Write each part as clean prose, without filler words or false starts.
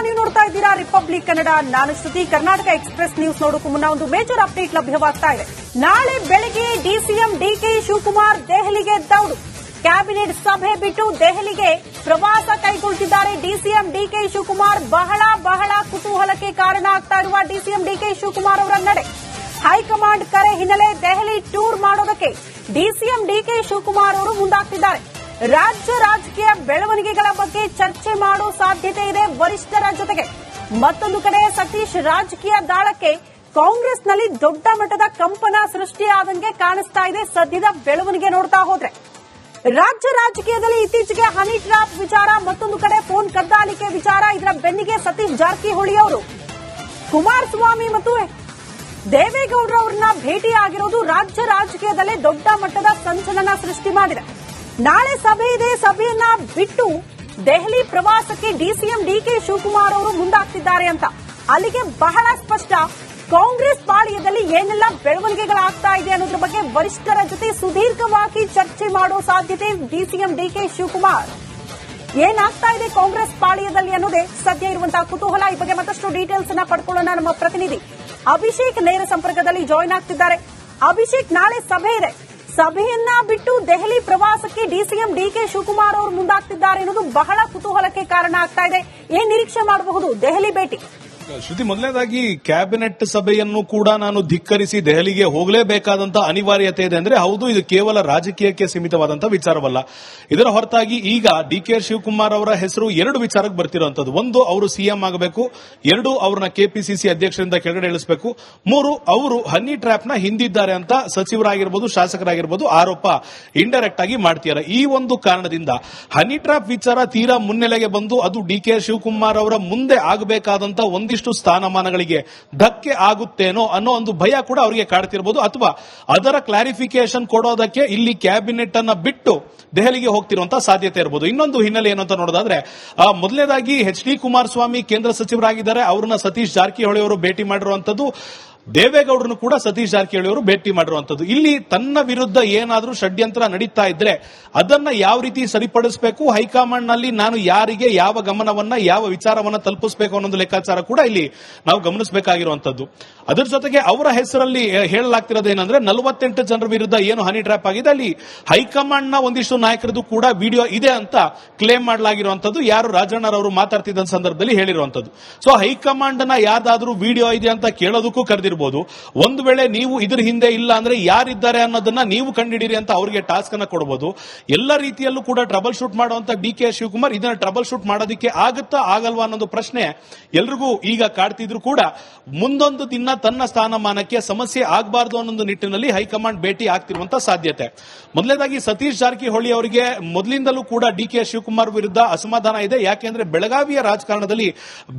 ನೀವು ನೋಡ್ತಾ ಇದ್ದೀರಾ ರಿಪಬ್ಲಿಕ್ ಕನ್ನಡ. ನಾನು ಶ್ರುತಿ. ಕರ್ನಾಟಕ ಎಕ್ಸ್ಪ್ರೆಸ್ ನ್ಯೂಸ್ ನೋಡೋಕ್ಕೂ ಮುನ್ನ ಒಂದು ಮೇಜರ್ ಅಪ್ಡೇಟ್ ಲಭ್ಯವಾಗ್ತಾ ಇದೆ. ನಾಳೆ ಬೆಳಗ್ಗೆ ಡಿಸಿಎಂ ಡಿಕೆ ಶಿವಕುಮಾರ್ ದೆಹಲಿಗೆ ದೌಡು. ಕ್ಯಾಬಿನೆಟ್ ಸಭೆ ಬಿಟ್ಟು ದೆಹಲಿಗೆ ಪ್ರವಾಸ ಕೈಗೊಳ್ಳುತ್ತಿದ್ದಾರೆ ಡಿಸಿಎಂ ಡಿಕೆ ಶಿವಕುಮಾರ್. ಬಹಳ ಕುತೂಹಲಕ್ಕೆ ಕಾರಣ ಆಗ್ತಾ ಇರುವ ಡಿಸಿಎಂ ಡಿಕೆ ಶಿವಕುಮಾರ್ ಅವರ ನಡೆ. ಹೈಕಮಾಂಡ್ ಕರೆ ಹಿನ್ನೆಲೆ ದೆಹಲಿ ಟೂರ್ ಮಾಡೋದಕ್ಕೆ ಡಿಸಿಎಂ ಡಿಕೆ ಶಿವಕುಮಾರ್ ಅವರು ಮುಂದಾಗ್ತಿದ್ದಾರೆ. ರಾಜ್ಯ ರಾಜಕೀಯ ಬೆಳವಣಿಗೆಗಳ ಬಗ್ಗೆ ಚರ್ಚೆ ಮಾಡೋ ಸಾಧ್ಯತೆ ಇದೆ ವರಿಷ್ಠರ ಜೊತೆಗೆ. ಮತ್ತೊಂದು ಕಡೆ ಸತೀಶ್ ರಾಜಕೀಯ ದಾಳಕ್ಕೆ ಕಾಂಗ್ರೆಸ್ನಲ್ಲಿ ದೊಡ್ಡ ಮಟ್ಟದ ಕಂಪನ ಸೃಷ್ಟಿಯಾದಂಗೆ ಕಾಣಿಸ್ತಾ ಇದೆ. ಸದ್ಯದ ಬೆಳವಣಿಗೆ ನೋಡ್ತಾ ಹೋದ್ರೆ ರಾಜ್ಯ ರಾಜಕೀಯದಲ್ಲಿ ಇತ್ತೀಚೆಗೆ ಹನಿ ಟ್ರ್ಯಾಪ್ ವಿಚಾರ, ಮತ್ತೊಂದು ಕಡೆ ಫೋನ್ ಕದ್ದಾಲಿಕೆ ವಿಚಾರ, ಇದರ ಬೆನ್ನಿಗೆ ಸತೀಶ್ ಜಾರಕಿಹೊಳಿ ಅವರು ಕುಮಾರಸ್ವಾಮಿ ಮತ್ತು ದೇವೇಗೌಡರವರನ್ನ ಭೇಟಿಯಾಗಿರೋದು ರಾಜ್ಯ ರಾಜಕೀಯದಲ್ಲೇ ದೊಡ್ಡ ಮಟ್ಟದ ಸಂಚಲನ ಸೃಷ್ಟಿ ಮಾಡಿದೆ. ನಾಳೆ ಸಭೆ ಇದೆ. ಸಭೆಯನ್ನ ಬಿಟ್ಟು ದೆಹಲಿ ಪ್ರವಾಸಕ್ಕೆ ಡಿಸಿಎಂ ಡಿಕೆ ಶಿವಕುಮಾರ್ ಅವರು ಮುಂದಾಗ್ತಿದ್ದಾರೆ ಅಂತ ಅಲ್ಲಿಗೆ ಬಹಳ ಸ್ಪಷ್ಟ. ಕಾಂಗ್ರೆಸ್ ಪಾಳ್ಯದಲ್ಲಿ ಏನೆಲ್ಲ ಬೆಳವಣಿಗೆಗಳಾಗ್ತಾ ಇದೆ ಅನ್ನೋದ್ರ ಬಗ್ಗೆ ವರಿಷ್ಠರ ಜೊತೆ ಸುದೀರ್ಘವಾಗಿ ಚರ್ಚೆ ಮಾಡೋ ಸಾಧ್ಯತೆ ಡಿಸಿಎಂ ಡಿಕೆ ಶಿವಕುಮಾರ್. ಏನಾಗ್ತಾ ಇದೆ ಕಾಂಗ್ರೆಸ್ ಪಾಳ್ಯದಲ್ಲಿ ಅನ್ನೋದೇ ಸದ್ಯ ಇರುವಂತಹ ಕುತೂಹಲ. ಈ ಬಗ್ಗೆ ಮತ್ತಷ್ಟು ಡೀಟೇಲ್ಸ್ ಅನ್ನ ಪಡ್ಕೊಳ್ಳೋಣ. ನಮ್ಮ ಪ್ರತಿನಿಧಿ ಅಭಿಷೇಕ್ ನೇರ ಸಂಪರ್ಕದಲ್ಲಿ ಜಾಯಿನ್ ಆಗ್ತಿದ್ದಾರೆ. ಅಭಿಷೇಕ್, ನಾಳೆ ಸಭೆ ಇದೆ. ಸಭೆಯನ್ನ ಬಿಟ್ಟು ದೆಹಲಿ ಪ್ರವಾಸಕ್ಕೆ ಡಿಸಿಎಂ ಡಿಕೆ ಶಿವಕುಮಾರ್ ಅವರು ಮುಂದಾಗ್ತಿದ್ದಾರೆ ಅನ್ನೋದು ಬಹಳ ಕುತೂಹಲಕ್ಕೆ ಕಾರಣ ಆಗ್ತಾ ಇದೆ. ಏನ್ ನಿರೀಕ್ಷೆ ಮಾಡಬಹುದು ದೆಹಲಿ ಭೇಟಿ? ಶ್ರುತಿ, ಮೊದಲನೇದಾಗಿ ಕ್ಯಾಬಿನೆಟ್ ಸಭೆಯನ್ನು ಕೂಡ ನಾನು ಧಿಕ್ಕರಿಸಿ ದೆಹಲಿಗೆ ಹೋಗಲೇಬೇಕಾದಂತಹ ಅನಿವಾರ್ಯತೆ ಇದೆ ಅಂದ್ರೆ ಹೌದು, ಇದು ಕೇವಲ ರಾಜಕೀಯಕ್ಕೆ ಸೀಮಿತವಾದಂತಹ ವಿಚಾರವಲ್ಲ. ಇದರ ಹೊರತಾಗಿ ಈಗ ಡಿಕೆ ಶಿವಕುಮಾರ್ ಅವರ ಹೆಸರು ಎರಡು ವಿಚಾರಕ್ಕೆ ಬರ್ತಿರುವಂತದ್ದು. ಒಂದು, ಅವರು ಸಿಎಂ ಆಗಬೇಕು. ಎರಡು, ಅವರನ್ನ ಕೆಪಿಸಿಸಿ ಅಧ್ಯಕ್ಷರಿಂದ ಕೆಳಗಡೆ ಇಳಿಸಬೇಕು. ಮೂರು, ಅವರು ಹನಿ ಟ್ರ್ಯಾಪ್ ನ ಹಿಂದಿದ್ದಾರೆ ಅಂತ ಸಚಿವರಾಗಿರ್ಬೋದು, ಶಾಸಕರಾಗಿರ್ಬೋದು ಆರೋಪ ಇಂಡೈರೆಕ್ಟ್ ಆಗಿ ಮಾಡ್ತಿದ್ದಾರೆ. ಈ ಒಂದು ಕಾರಣದಿಂದ ಹನಿ ಟ್ರ್ಯಾಪ್ ವಿಚಾರ ತೀರಾ ಮುನ್ನೆಲೆಗೆ ಬಂದು ಅದು ಡಿಕೆ ಶಿವಕುಮಾರ್ ಅವರ ಮುಂದೆ ಆಗಬೇಕಾದಂತ ಒಂದಿಷ್ಟು ಸ್ಥಾನಮಾನಗಳಿಗೆ ಧಕ್ಕೆ ಆಗುತ್ತೇನೋ ಅನ್ನೋ ಒಂದು ಭಯ ಕೂಡ ಅವರಿಗೆ ಕಾಡ್ತಿರಬಹುದು. ಅಥವಾ ಅದರ ಕ್ಲಾರಿಫಿಕೇಶನ್ ಕೊಡೋದಕ್ಕೆ ಇಲ್ಲಿ ಕ್ಯಾಬಿನೆಟ್ ಅನ್ನ ಬಿಟ್ಟು ದೆಹಲಿಗೆ ಹೋಗ್ತಿರುವಂತಹ ಸಾಧ್ಯತೆ ಇರಬಹುದು. ಇನ್ನೊಂದು ಹಿನ್ನೆಲೆ ಏನು ಅಂತ ನೋಡೋದಾದ್ರೆ, ಮೊದಲನೇದಾಗಿ ಎಚ್.ಡಿ. ಕುಮಾರಸ್ವಾಮಿ ಕೇಂದ್ರ ಸಚಿವರಾಗಿದ್ದಾರೆ. ಅವರನ್ನ ಸತೀಶ್ ಜಾರಕಿಹೊಳಿ ಅವರು ಭೇಟಿ ಮಾಡಿರುವಂತದ್ದು. ದೇವೇಗೌಡರನ್ನು ಕೂಡ ಸತೀಶ್ ಜಾರಕಿಹೊಳಿ ಅವರು ಭೇಟಿ ಮಾಡಿರುವಂತದ್ದು. ಇಲ್ಲಿ ತನ್ನ ವಿರುದ್ಧ ಏನಾದರೂ ಷಡ್ಯಂತ್ರ ನಡೀತಾ ಇದ್ರೆ ಅದನ್ನ ಯಾವ ರೀತಿ ಸರಿಪಡಿಸಬೇಕು, ಹೈಕಮಾಂಡ್ ನಲ್ಲಿ ನಾನು ಯಾರಿಗೆ ಯಾವ ಗಮನವನ್ನ ಯಾವ ವಿಚಾರವನ್ನ ತಲುಪಿಸಬೇಕು ಅನ್ನೋದು ಲೆಕ್ಕಾಚಾರ ಕೂಡ ಇಲ್ಲಿ ನಾವು ಗಮನಿಸಬೇಕಾಗಿರುವಂತದ್ದು. ಅದರ ಜೊತೆಗೆ ಅವರ ಹೆಸರಲ್ಲಿ ಹೇಳಲಾಗ್ತಿರೋದು ಏನಂದ್ರೆ 48 ಜನರ ವಿರುದ್ಧ ಏನು ಹನಿ ಟ್ರ್ಯಾಪ್ ಆಗಿದೆ ಅಲ್ಲಿ ಹೈಕಮಾಂಡ್ ನ ಒಂದಿಷ್ಟು ನಾಯಕರದ್ದು ಕೂಡ ವಿಡಿಯೋ ಇದೆ ಅಂತ ಕ್ಲೇಮ್ ಮಾಡಲಾಗಿರುವಂತದ್ದು. ಯಾರು ರಾಜಣ್ಣರವರು ಮಾತಾಡ್ತಿದ್ದ ಸಂದರ್ಭದಲ್ಲಿ ಹೇಳಿರುವಂತದ್ದು. ಸೊ ಹೈಕಮಾಂಡ್ ನ ಯಾರ್ದಾದ್ರೂ ವಿಡಿಯೋ ಇದೆ ಅಂತ ಕೇಳೋದಕ್ಕೂ ಕರೆದಿರ್ಬೋದು. ಒಂದು ವೇಳೆ ನೀವು ಇದ್ರ ಹಿಂದೆ ಇಲ್ಲ ಅಂದ್ರೆ ಯಾರಿದ್ದಾರೆ ಅನ್ನೋದನ್ನ ನೀವು ಕಂಡಿಡಿರಿ ಅಂತ ಅವರಿಗೆ ಟಾಸ್ಕ್ ಅನ್ನ ಕೊಡಬಹುದು. ಎಲ್ಲ ರೀತಿಯಲ್ಲೂ ಕೂಡ ಟ್ರಬಲ್ ಶೂಟ್ ಮಾಡುವಂತ ಡಿಕೆ ಶಿವಕುಮಾರ್ ಇದನ್ನ ಟ್ರಬಲ್ ಶೂಟ್ ಮಾಡೋದಕ್ಕೆ ಆಗುತ್ತಾ ಆಗಲ್ವಾ ಅನ್ನೋದು ಪ್ರಶ್ನೆ ಎಲ್ರಿಗೂ ಈಗ ಕಾಡ್ತಿದ್ರು ಕೂಡ ಮುಂದೊಂದು ದಿನ ತನ್ನ ಸ್ಥಾನಮಾನಕ್ಕೆ ಸಮಸ್ಯೆ ಆಗಬಾರದು ಅನ್ನೋ ನಿಟ್ಟಿನಲ್ಲಿ ಹೈಕಮಾಂಡ್ ಭೇಟಿ ಆಗ್ತಿರುವಂತಹ ಸಾಧ್ಯತೆ. ಮೊದಲನೇದಾಗಿ ಸತೀಶ್ ಜಾರಕಿಹೊಳಿ ಅವರಿಗೆ ಮೊದಲಿಂದಲೂ ಕೂಡ ಡಿಕೆ ಶಿವಕುಮಾರ್ ವಿರುದ್ಧ ಅಸಮಾಧಾನ ಇದೆ. ಯಾಕೆಂದ್ರೆ ಬೆಳಗಾವಿಯ ರಾಜಕಾರಣದಲ್ಲಿ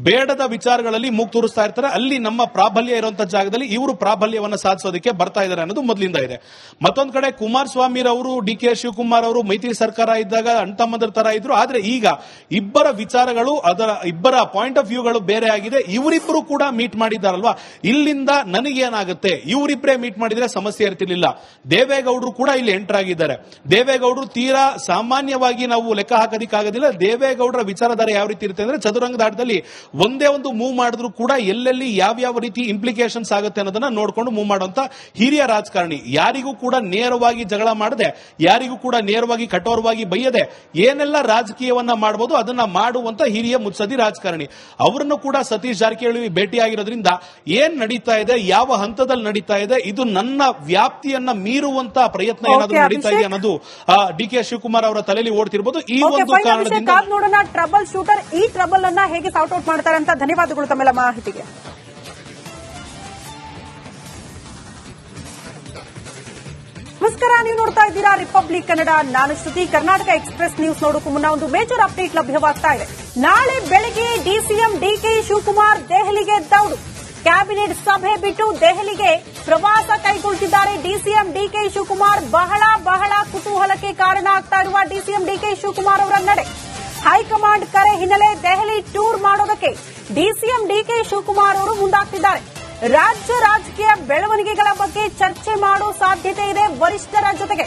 ಬೇಡದ ವಿಚಾರಗಳಲ್ಲಿ ಮೂಗು ತೂರಿಸ್ತಾ ಇರ್ತಾರೆ. ಅಲ್ಲಿ ನಮ್ಮ ಪ್ರಾಬಲ್ಯ ಇರುವಂತಹ ಜಾಗದಲ್ಲಿ ಇವರು ಪ್ರಾಬಲ್ಯವನ್ನು ಸಾಧಿಸೋದಕ್ಕೆ ಬರ್ತಾ ಇದ್ದಾರೆ ಅನ್ನೋದು ಮೊದಲಿಂದ ಇದೆ. ಮತ್ತೊಂದು ಕಡೆ ಕುಮಾರಸ್ವಾಮಿ ಅವರು ಡಿಕೆ ಶಿವಕುಮಾರ್ ಅವರು ಮೈತ್ರಿ ಸರ್ಕಾರ ಇದ್ದಾಗ ಅಣ್ತಮ್ಮಂದ್ರ ತರ ಇದ್ರು. ಆದ್ರೆ ಈಗ ಇಬ್ಬರ ವಿಚಾರಗಳು, ಅದರ ಇಬ್ಬರ ಪಾಯಿಂಟ್ ಆಫ್ ವ್ಯೂಗಳು ಬೇರೆ ಆಗಿದೆ. ಇವರಿಬ್ಬರು ಕೂಡ ಮೀಟ್ ಮಾಡಿದ್ದಾರಲ್ವಾ, ಇಲ್ಲಿಂದ ನನಗೇನಾಗುತ್ತೆ, ಇವರಿಬ್ಬರೇ ಮೀಟ್ ಮಾಡಿದ್ರೆ ಸಮಸ್ಯೆ ಇರ್ತಿರ್ಲಿಲ್ಲ. ದೇವೇಗೌಡರು ಕೂಡ ಇಲ್ಲಿ ಎಂಟರ್ ಆಗಿದ್ದಾರೆ. ದೇವೇಗೌಡರು ತೀರಾ ಸಾಮಾನ್ಯವಾಗಿ ನಾವು ಲೆಕ್ಕ ಹಾಕೋದಿಕ್ಕಾಗೋದಿಲ್ಲ. ದೇವೇಗೌಡರ ವಿಚಾರಧಾರೆ ಯಾವ ರೀತಿ ಇರುತ್ತೆ ಅಂದ್ರೆ ಚದುರಂಗದ ಆಟದಲ್ಲಿ ಒಂದೇ ಒಂದು ಮೂವ್ ಮಾಡಿದ್ರು ಕೂಡ ಎಲ್ಲೆಲ್ಲಿ ಯಾವ ರೀತಿ ಇಂಪ್ಲಿಕೇಶನ್ಸ್ ಆಗುತ್ತೆ ಅನ್ನೋದನ್ನ ನೋಡ್ಕೊಂಡು ಮೂವ್ ಮಾಡುವಂತ ಹಿರಿಯ ರಾಜಕಾರಣಿ. ಯಾರಿಗೂ ಕೂಡ ನೇರವಾಗಿ ಜಗಳ ಮಾಡದೆ, ಯಾರಿಗೂ ಕೂಡ ನೇರವಾಗಿ ಕಠೋರವಾಗಿ ಬೈಯದೆ ಏನೆಲ್ಲ ರಾಜಕೀಯವನ್ನ ಮಾಡಬಹುದು ಅದನ್ನ ಮಾಡುವಂತ ಹಿರಿಯ ಮುತ್ಸದಿ ರಾಜಕಾರಣಿ. ಅವರನ್ನು ಕೂಡ ಸತೀಶ್ ಜಾರಕಿಹೊಳಿ ಭೇಟಿಯಾಗಿರೋದ್ರಿಂದ ಏನ್ ನಡೀತಾ ಇದೆ, ಯಾವ ಹಂತದಲ್ಲಿ ನಡೀತಾ ಇದೆ, ಇದು ನನ್ನ ವ್ಯಾಪ್ತಿಯನ್ನ ಮೀರುವಂತ ಪ್ರಯತ್ನ ಏನಾದರೂ ನಡೀತಾ ಇದೆ ಅನ್ನೋದು ಡಿಕೆ ಶಿವಕುಮಾರ್ ಅವರ ತಲೆಯಲ್ಲಿ ಓಡ್ತಿರಬಹುದು. ಈ ಒಂದು ಕಾರಣದಿಂದ ನೋಡೋಣ ಟ್ರಬಲ್ ಶೂಟರ್ ಈ ಟ್ರಬಲ್ ಅನ್ನ ಹೇಗೆ ಸಾರ್ಟ್ ಔಟ್ ಮಾಡ್ತಾರೆ ಅಂತ. ಧನ್ಯವಾದಗಳು ತಮ್ಮೆಲ್ಲ ಮಾಹಿತಿಗೆ. ನಮಸ್ಕಾರ, ನೀವು ನೋಡ್ತಾ ಇದ್ದೀರಾ ರಿಪಬ್ಲಿಕ್ ಕನ್ನಡ. ನಾನು ಶ್ರುತಿ. ಕರ್ನಾಟಕ ಎಕ್ಸ್ಪ್ರೆಸ್ ನ್ಯೂಸ್ ನೋಡೋಕ್ಕೂ ಮುನ್ನ ಒಂದು ಮೇಜರ್ ಅಪ್ಡೇಟ್ ಲಭ್ಯವಾಗ್ತಾ ಇದೆ. ನಾಳೆ ಬೆಳಗ್ಗೆ ಡಿಸಿಎಂ ಡಿಕೆ ಶಿವಕುಮಾರ್ ದೆಹಲಿಗೆ ದೌಡು. ಕ್ಯಾಬಿನೆಟ್ ಸಭೆ ಬಿಟ್ಟು ದೆಹಲಿಗೆ ಪ್ರವಾಸ ಕೈಗೊಳ್ಳುತ್ತಿದ್ದಾರೆ ಡಿಸಿಎಂ ಡಿಕೆ ಶಿವಕುಮಾರ್. ಬಹಳ ಕುತೂಹಲಕ್ಕೆ ಕಾರಣ ಆಗ್ತಾ ಇರುವ ಡಿಸಿಎಂ ಡಿಕೆ ಶಿವಕುಮಾರ್ ಅವರ ನಡೆ. ಹೈಕಮಾಂಡ್ ಕರೆ ಹಿನ್ನೆಲೆ ದೆಹಲಿ ಟೂರ್ ಮಾಡೋದಕ್ಕೆ ಡಿಸಿಎಂ ಡಿಕೆ ಶಿವಕುಮಾರ್ ಅವರು ಮುಂದಾಗ್ತಿದ್ದಾರೆ. ರಾಜ್ಯ ರಾಜಕೀಯ ಬೆಳವಣಿಗೆಗಳ ಬಗ್ಗೆ ಚರ್ಚೆ ಮಾಡೋ ಸಾಧ್ಯತೆ ಇದೆ ವರಿಷ್ಠರ ಜೊತೆಗೆ.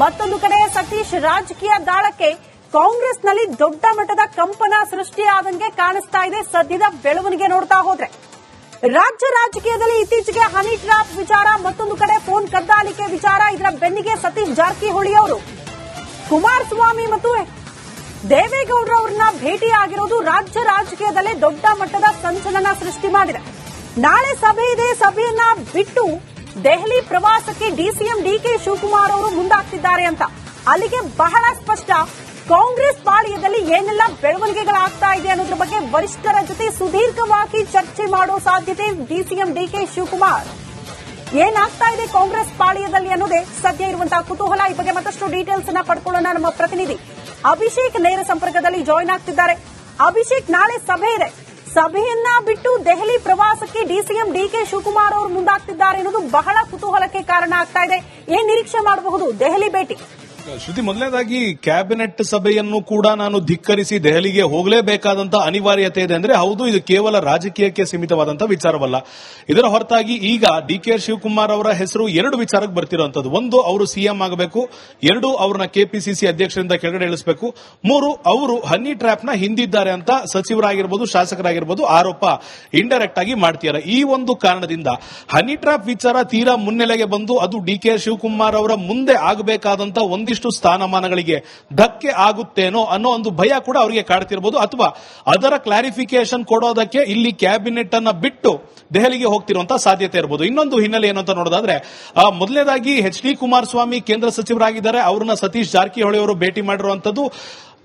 ಮತ್ತೊಂದು ಕಡೆ ಸತೀಶ್ ರಾಜಕೀಯ ದಾಳಕ್ಕೆ ಕಾಂಗ್ರೆಸ್ನಲ್ಲಿ ದೊಡ್ಡ ಮಟ್ಟದ ಕಂಪನ ಸೃಷ್ಟಿಯಾದಂಗೆ ಕಾಣಿಸ್ತಾ ಇದೆ ಸದ್ಯದ ಬೆಳವಣಿಗೆ ನೋಡ್ತಾ ಹೋದ್ರೆ. ರಾಜ್ಯ ರಾಜಕೀಯದಲ್ಲಿ ಇತ್ತೀಚೆಗೆ ಹನಿ ಟ್ರ್ಯಾಪ್ ವಿಚಾರ, ಮತ್ತೊಂದು ಕಡೆ ಫೋನ್ ಕದ್ದಾಲಿಕೆ ವಿಚಾರ, ಇದರ ಬೆನ್ನಿಗೆ ಸತೀಶ್ ಜಾರಕಿಹೊಳಿ ಅವರು ಕುಮಾರಸ್ವಾಮಿ ಮತ್ತು ದೇವೇಗೌಡರವರನ್ನ ಭೇಟಿಯಾಗಿರೋದು ರಾಜ್ಯ ರಾಜಕೀಯದಲ್ಲೇ ದೊಡ್ಡ ಮಟ್ಟದ ಸಂಚಲನ ಸೃಷ್ಟಿ ಮಾಡಿದೆ. ನಾಳೆ ಸಭೆ ಇದೆ. ಸಭೆಯನ್ನ ಬಿಟ್ಟು ದೆಹಲಿ ಪ್ರವಾಸಕ್ಕೆ ಡಿಸಿಎಂ ಡಿಕೆ ಶಿವಕುಮಾರ್ ಅವರು ಮುಂದಾಗ್ತಿದ್ದಾರೆ ಅಂತ ಅಲ್ಲಿಗೆ ಬಹಳ ಸ್ಪಷ್ಟ. ಕಾಂಗ್ರೆಸ್ ಪಾಳ್ಯದಲ್ಲಿ ಏನೆಲ್ಲ ಬೆಳವಣಿಗೆಗಳಾಗ್ತಾ ಇದೆ ಅನ್ನೋದ್ರ ಬಗ್ಗೆ ವರಿಷ್ಠರ ಜೊತೆ ಸುದೀರ್ಘವಾಗಿ ಚರ್ಚೆ ಮಾಡೋ ಸಾಧ್ಯತೆ ಡಿಸಿಎಂ ಡಿಕೆ ಶಿವಕುಮಾರ್. ಏನಾಗ್ತಾ ಇದೆ ಕಾಂಗ್ರೆಸ್ ಪಾಳ್ಯದಲ್ಲಿ ಅನ್ನೋದೇ ಸದ್ಯ ಇರುವಂತಹ ಕುತೂಹಲ. ಈ ಬಗ್ಗೆ ಮತ್ತಷ್ಟು ಡೀಟೇಲ್ಸ್ ಅನ್ನ ಪಡ್ಕೊಳ್ಳೋಣ. ನಮ್ಮ ಪ್ರತಿನಿಧಿ ಅಭಿಷೇಕ್ ನೇರ ಸಂಪರ್ಕದಲ್ಲಿ ಜಾಯಿನ್ ಆಗ್ತಿದ್ದಾರೆ. ಅಭಿಷೇಕ್, ನಾಳೆ ಸಭೆ ಇದೆ. ಸಭೆಯನ್ನ ಬಿಟ್ಟು ದೆಹಲಿ ಪ್ರವಾಸಕ್ಕೆ ಡಿಸಿಎಂ ಡಿಕೆ ಶಿವಕುಮಾರ್ ಅವರು ಮುಂದಾಗ್ತಿದ್ದಾರೆ ಅನ್ನೋದು ಬಹಳ ಕುತೂಹಲಕ್ಕೆ ಕಾರಣ ಆಗ್ತಾ ಇದೆ. ಏನ್ ನಿರೀಕ್ಷೆ ಮಾಡಬಹುದು ದೆಹಲಿ ಭೇಟಿ? ಶ್ರುತಿ, ಮೊದಲನೇದಾಗಿ ಕ್ಯಾಬಿನೆಟ್ ಸಭೆಯನ್ನು ಕೂಡ ನಾನು ಧಿಕ್ಕರಿಸಿ ದೆಹಲಿಗೆ ಹೋಗಲೇಬೇಕಾದಂತ ಅನಿವಾರ್ಯತೆ ಇದೆ ಅಂದ್ರೆ ಹೌದು, ಇದು ಕೇವಲ ರಾಜಕೀಯಕ್ಕೆ ಸೀಮಿತವಾದಂತಹ ವಿಚಾರವಲ್ಲ. ಇದರ ಹೊರತಾಗಿ ಈಗ ಡಿಕೆ ಶಿವಕುಮಾರ್ ಅವರ ಹೆಸರು ಎರಡು ವಿಚಾರಕ್ಕೆ ಬರ್ತಿರುವಂತದ್ದು. ಒಂದು, ಅವರು ಸಿಎಂ ಆಗಬೇಕು. ಎರಡು, ಅವ್ರನ್ನ ಕೆಪಿಸಿಸಿ ಅಧ್ಯಕ್ಷರಿಂದ ಕೆಳಗಡೆ ಇಳಿಸಬೇಕು. ಮೂರು, ಅವರು ಹನಿ ಟ್ರ್ಯಾಪ್ ನ ಹಿಂದಿದ್ದಾರೆ ಅಂತ ಸಚಿವರಾಗಿರ್ಬೋದು, ಶಾಸಕರಾಗಿರ್ಬೋದು ಆರೋಪ ಇಂಡೈರೆಕ್ಟ್ ಆಗಿ ಮಾಡ್ತಿದ್ದಾರೆ. ಈ ಒಂದು ಕಾರಣದಿಂದ ಹನಿ ಟ್ರ್ಯಾಪ್ ವಿಚಾರ ತೀರಾ ಮುನ್ನೆಲೆಗೆ ಬಂದು ಅದು ಡಿಕೆ ಶಿವಕುಮಾರ್ ಅವರ ಮುಂದೆ ಆಗಬೇಕಾದಂತ ಒಂದಿಷ್ಟು ಸ್ಥಾನಮಾನಗಳಿಗೆ ಧಕ್ಕೆ ಆಗುತ್ತೇನೋ ಅನ್ನೋ ಒಂದು ಭಯ ಕೂಡ ಅವರಿಗೆ ಕಾಡ್ತಿರಬಹುದು. ಅಥವಾ ಅದರ ಕ್ಲಾರಿಫಿಕೇಶನ್ ಕೊಡೋದಕ್ಕೆ ಇಲ್ಲಿ ಕ್ಯಾಬಿನೆಟ್ ಅನ್ನ ಬಿಟ್ಟು ದೆಹಲಿಗೆ ಹೋಗ್ತಿರುವಂತಹ ಸಾಧ್ಯತೆ ಇರಬಹುದು. ಇನ್ನೊಂದು ಹಿನ್ನೆಲೆ ಏನು ಅಂತ ನೋಡೋದಾದ್ರೆ, ಮೊದಲನೇದಾಗಿ ಎಚ್.ಡಿ. ಕುಮಾರಸ್ವಾಮಿ ಕೇಂದ್ರ ಸಚಿವರಾಗಿದ್ದಾರೆ. ಅವರನ್ನ ಸತೀಶ್ ಜಾರಕಿಹೊಳಿ ಅವರು ಭೇಟಿ ಮಾಡಿರುವಂತದ್ದು.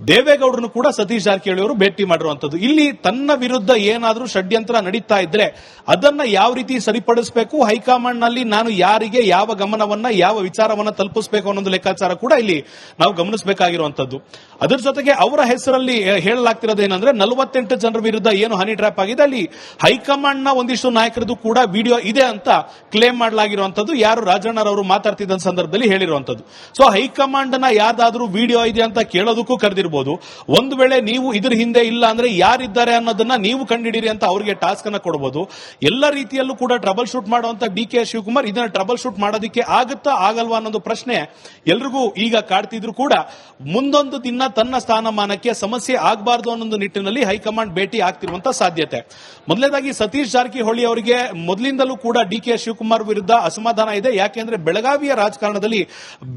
ದೇವೇಗೌಡರನ್ನು ಕೂಡ ಸತೀಶ್ ಜಾರಕಿಹೊಳಿ ಅವರು ಭೇಟಿ ಮಾಡಿರುವಂತದ್ದು. ಇಲ್ಲಿ ತನ್ನ ವಿರುದ್ಧ ಏನಾದರೂ ಷಡ್ಯಂತ್ರ ನಡೀತಾ ಇದ್ರೆ ಅದನ್ನ ಯಾವ ರೀತಿ ಸರಿಪಡಿಸಬೇಕು, ಹೈಕಮಾಂಡ್ ನಲ್ಲಿ ನಾನು ಯಾರಿಗೆ ಯಾವ ಗಮನವನ್ನ ಯಾವ ವಿಚಾರವನ್ನ ತಲುಪಿಸಬೇಕು ಅನ್ನೋ ಲೆಕ್ಕಾಚಾರ ಕೂಡ ಇಲ್ಲಿ ನಾವು ಗಮನಿಸಬೇಕಾಗಿರುವಂತದ್ದು. ಅದರ ಜೊತೆಗೆ ಅವರ ಹೆಸರಲ್ಲಿ ಹೇಳಲಾಗ್ತಿರೋದು ಏನಂದ್ರೆ 48 ಜನರ ವಿರುದ್ಧ ಏನು ಹನಿ ಟ್ರ್ಯಾಪ್ ಆಗಿದೆ ಅಲ್ಲಿ ಹೈಕಮಾಂಡ್ ನ ಒಂದಿಷ್ಟು ನಾಯಕರದ್ದು ಕೂಡ ವಿಡಿಯೋ ಇದೆ ಅಂತ ಕ್ಲೇಮ್ ಮಾಡಲಾಗಿರುವಂತದ್ದು. ಯಾರು ರಾಜಣ್ಣರವರು ಮಾತಾಡ್ತಿದ್ದ ಸಂದರ್ಭದಲ್ಲಿ ಹೇಳಿರುವಂತದ್ದು. ಸೊ ಹೈಕಮಾಂಡ್ ನ ಯಾರ್ದಾದ್ರೂ ವಿಡಿಯೋ ಇದೆ ಅಂತ ಕೇಳೋದಕ್ಕೂ ಕರೆದಿರ್ಬೋದು. ಒಂದು ವೇಳೆ ನೀವು ಇದ್ರ ಹಿಂದೆ ಇಲ್ಲ ಅಂದ್ರೆ ಯಾರಿದ್ದಾರೆ ಅನ್ನೋದನ್ನ ನೀವು ಕಂಡಿಡಿರಿ ಅಂತ ಅವರಿಗೆ ಟಾಸ್ಕ್ ಅನ್ನ ಕೊಡಬಹುದು. ಎಲ್ಲ ರೀತಿಯಲ್ಲೂ ಕೂಡ ಟ್ರಬಲ್ ಶೂಟ್ ಮಾಡುವಂತ ಡಿಕೆ ಶಿವಕುಮಾರ್ ಇದನ್ನ ಟ್ರಬಲ್ ಶೂಟ್ ಮಾಡೋದಕ್ಕೆ ಆಗುತ್ತಾ ಆಗಲ್ವಾ ಅನ್ನೋದು ಪ್ರಶ್ನೆ ಎಲ್ರಿಗೂ ಈಗ ಕಾಡ್ತಿದ್ರು ಕೂಡ ಮುಂದೊಂದು ದಿನ ತನ್ನ ಸ್ಥಾನಮಾನಕ್ಕೆ ಸಮಸ್ಯೆ ಆಗಬಾರದು ಅನ್ನೋ ನಿಟ್ಟಿನಲ್ಲಿ ಹೈಕಮಾಂಡ್ ಭೇಟಿ ಆಗ್ತಿರುವಂತಹ ಸಾಧ್ಯತೆ. ಮೊದಲನೇದಾಗಿ ಸತೀಶ್ ಜಾರಕಿಹೊಳಿ ಅವರಿಗೆ ಮೊದಲಿಂದಲೂ ಕೂಡ ಡಿಕೆ ಶಿವಕುಮಾರ್ ವಿರುದ್ಧ ಅಸಮಾಧಾನ ಇದೆ. ಯಾಕೆಂದ್ರೆ ಬೆಳಗಾವಿಯ ರಾಜಕಾರಣದಲ್ಲಿ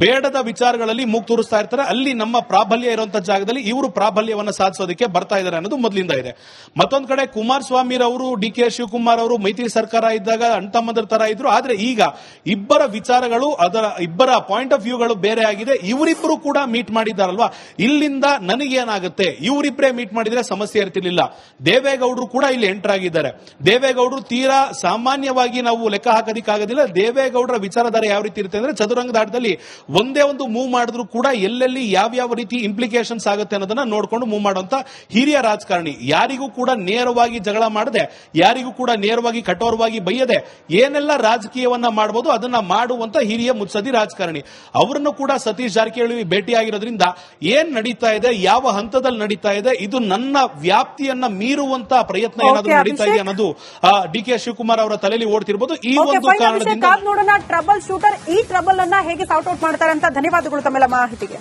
ಬೇಡದ ವಿಚಾರಗಳಲ್ಲಿ ಮೂಗು ತೂರಿಸ್ತಾ ಇರ್ತಾರೆ. ಅಲ್ಲಿ ನಮ್ಮ ಪ್ರಾಬಲ್ಯ ಇರುವಂತಹ ಜಾಗದಲ್ಲಿ ಇವರು ಪ್ರಾಬಲ್ಯವನ್ನು ಸಾಧಿಸೋದಕ್ಕೆ ಬರ್ತಾ ಇದ್ದಾರೆ ಅನ್ನೋದು ಮೊದಲಿಂದ ಇದೆ. ಮತ್ತೊಂದು ಕಡೆ ಕುಮಾರಸ್ವಾಮಿ ಅವರು ಡಿಕೆ ಶಿವಕುಮಾರ್ ಅವರು ಮೈತ್ರಿ ಸರ್ಕಾರ ಇದ್ದಾಗ ಅಣ್ತಮ್ಮಂದ್ರ ತರ ಇದ್ರು. ಆದ್ರೆ ಈಗ ಇಬ್ಬರ ವಿಚಾರಗಳು, ಅದರ ಇಬ್ಬರ ಪಾಯಿಂಟ್ ಆಫ್ ವ್ಯೂಗಳು ಬೇರೆ ಆಗಿದೆ. ಇವರಿಬ್ಬರು ಕೂಡ ಮೀಟ್ ಮಾಡಿದ್ದಾರಲ್ವಾ, ಇಲ್ಲಿಂದ ನನಗೇನಾಗುತ್ತೆ, ಇವರಿಬ್ಬರೇ ಮೀಟ್ ಮಾಡಿದ್ರೆ ಸಮಸ್ಯೆ ಇರ್ತಿರ್ಲಿಲ್ಲ. ದೇವೇಗೌಡರು ಕೂಡ ಇಲ್ಲಿ ಎಂಟರ್ ಆಗಿದ್ದಾರೆ. ದೇವೇಗೌಡರು ತೀರಾ ಸಾಮಾನ್ಯವಾಗಿ ನಾವು ಲೆಕ್ಕ ಹಾಕೋದಿಕ್ಕಾಗೋದಿಲ್ಲ. ದೇವೇಗೌಡರ ವಿಚಾರಧಾರೆ ಯಾವ ರೀತಿ ಇರುತ್ತೆ ಅಂದ್ರೆ ಚದುರಂಗದ ಆಟದಲ್ಲಿ ಒಂದೇ ಒಂದು ಮೂವ್ ಮಾಡಿದ್ರು ಕೂಡ ಎಲ್ಲೆಲ್ಲಿ ಯಾವ ರೀತಿ ಇಂಪ್ಲಿಕೇಶನ್ಸ್ ಆಗುತ್ತೆ ಅನ್ನೋದನ್ನ ನೋಡ್ಕೊಂಡು ಮೂವ್ ಮಾಡುವಂತ ಹಿರಿಯ ರಾಜಕಾರಣಿ. ಯಾರಿಗೂ ಕೂಡ ನೇರವಾಗಿ ಜಗಳ ಮಾಡದೆ, ಯಾರಿಗೂ ಕೂಡ ನೇರವಾಗಿ ಕಠೋರವಾಗಿ ಬೈಯದೆ ಏನೆಲ್ಲ ರಾಜಕೀಯವನ್ನ ಮಾಡಬಹುದು ಅದನ್ನ ಮಾಡುವಂತ ಹಿರಿಯ ಮುತ್ಸದಿ ರಾಜಕಾರಣಿ. ಅವರನ್ನು ಕೂಡ ಸತೀಶ್ ಜಾರಕಿಹೊಳಿ ಭೇಟಿಯಾಗಿರೋದ್ರಿಂದ ಏನ್ ನಡೀತಾ ಇದೆ, ಯಾವ ಹಂತದಲ್ಲಿ ನಡೀತಾ ಇದೆ, ಇದು ನನ್ನ ವ್ಯಾಪ್ತಿಯನ್ನ ಮೀರುವಂತ ಪ್ರಯತ್ನ ಏನಾದರೂ ನಡೀತಾ ಇದೆ ಅನ್ನೋದು ಡಿಕೆ ಶಿವಕುಮಾರ್ ಅವರ ತಲೆಯಲ್ಲಿ ಓಡ್ತಿರ್ಬೋದು. ಈ ಒಂದು ಕಾರಣದಿಂದ ನೋಡೋಣ ಟ್ರಬಲ್ ಶೂಟರ್ ಈ ಟ್ರಬಲ್ ಅನ್ನ ಹೇಗೆ ಸಾರ್ಟ್ ಔಟ್ ಮಾಡ್ತಾರೆ ಅಂತ. ಧನ್ಯವಾದಗಳು ತಮ್ಮೆಲ್ಲ ಮಾಹಿತಿಗೆ.